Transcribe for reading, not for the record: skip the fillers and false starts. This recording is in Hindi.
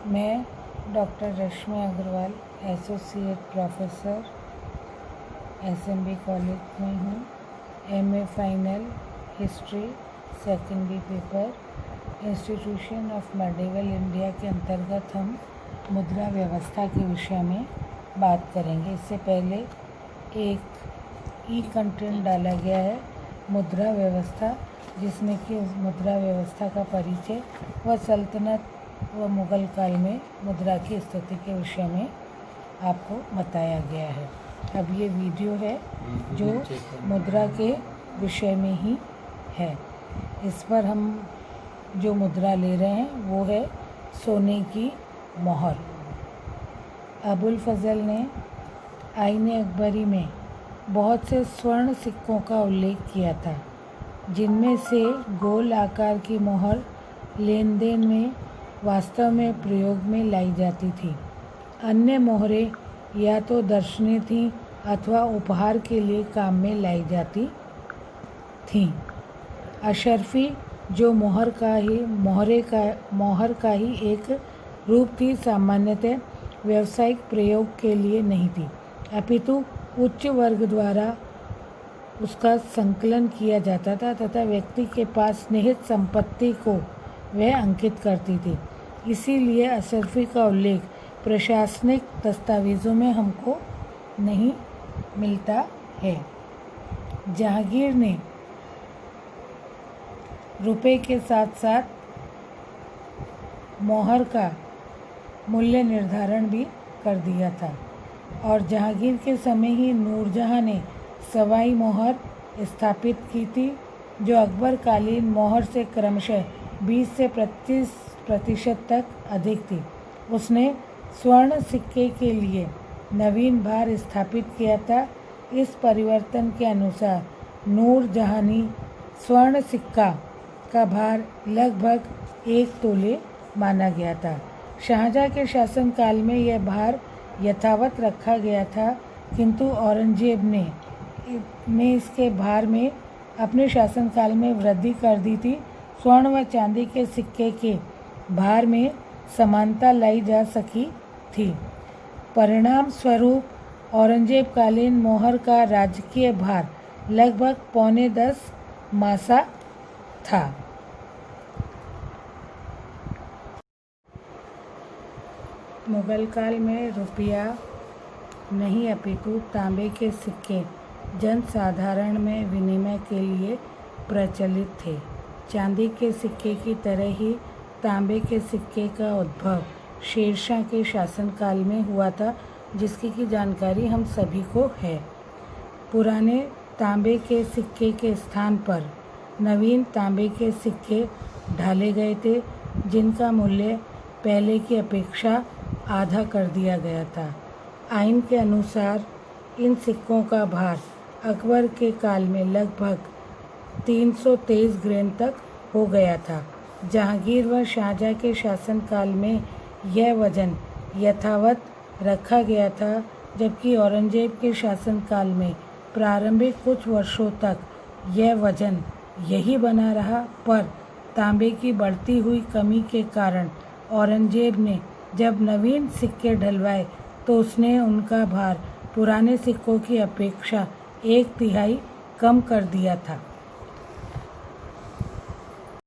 मैं doctor Rashmi Agrawal associate professor SMB college में हूँ। MA final history secondary paper institution of medieval India के अंतर्गत हम मुद्रा व्यवस्था के विषय में बात करेंगे। इससे पहले एक ई कंटेंट डाला गया है मुद्रा व्यवस्था, जिसमें कि मुद्रा व्यवस्था का परिचय व सल्तनत व मुग़ल काल में मुद्रा की स्थिति के विषय में आपको बताया गया है। अब ये वीडियो है जो मुद्रा के विषय में ही है। इस पर हम जो मुद्रा ले रहे हैं वो है सोने की मोहर। अबुल फजल ने आईन अकबरी में बहुत से स्वर्ण सिक्कों का उल्लेख किया था, जिनमें से गोल आकार की मोहर लेन देन में वास्तव में प्रयोग में लाई जाती थी। अन्य मोहरें या तो दर्शनीय थीं अथवा उपहार के लिए काम में लाई जाती थीं। अशरफी जो मोहर का ही एक रूप थी, सामान्यतः व्यावसायिक प्रयोग के लिए नहीं थी, अपितु उच्च वर्ग द्वारा उसका संकलन किया जाता था तथा व्यक्ति के पास निहित संपत्ति को वह अंकित करती थी। इसीलिए अशरफी का उल्लेख प्रशासनिक दस्तावेज़ों में हमको नहीं मिलता है। जहांगीर ने रुपए के साथ साथ मोहर का मूल्य निर्धारण भी कर दिया था, और जहांगीर के समय ही नूरजहां ने सवाई मोहर स्थापित की थी, जो अकबर कालीन मोहर से क्रमशः 20 से 25% तक अधिक थी। उसने स्वर्ण सिक्के के लिए नवीन भार स्थापित किया था। इस परिवर्तन के अनुसार नूरजहानी स्वर्ण सिक्का का भार लगभग 1 तोले माना गया था। शाहजहाँ के शासनकाल में यह भार यथावत रखा गया था, किंतु औरंगजेब ने इसके भार में अपने शासनकाल में वृद्धि कर दी थी। स्वर्ण व चांदी के सिक्के के भार में समानता लाई जा सकी थी। परिणाम स्वरूप औरंगजेब कालीन मोहर का राजकीय भार लगभग 9.25 मासा था। मुगल काल में रुपया नहीं अपितु तांबे के सिक्के जनसाधारण में विनिमय के लिए प्रचलित थे। चांदी के सिक्के की तरह ही तांबे के सिक्के का उद्भव शेरशाह के शासनकाल में हुआ था, जिसकी की जानकारी हम सभी को है। पुराने तांबे के सिक्के के स्थान पर नवीन तांबे के सिक्के ढाले गए थे, जिनका मूल्य पहले की अपेक्षा आधा कर दिया गया था। आइन के अनुसार इन सिक्कों का भार अकबर के काल में लगभग 323 ग्राम तक हो गया था। जहांगीर व शाहजहाँ के शासनकाल में यह वजन यथावत रखा गया था, जबकि औरंगजेब के शासनकाल में प्रारंभिक कुछ वर्षों तक यह वजन यही बना रहा, पर तांबे की बढ़ती हुई कमी के कारण औरंगजेब ने जब नवीन सिक्के ढलवाए तो उसने उनका भार पुराने सिक्कों की अपेक्षा 1/3 कम कर दिया था।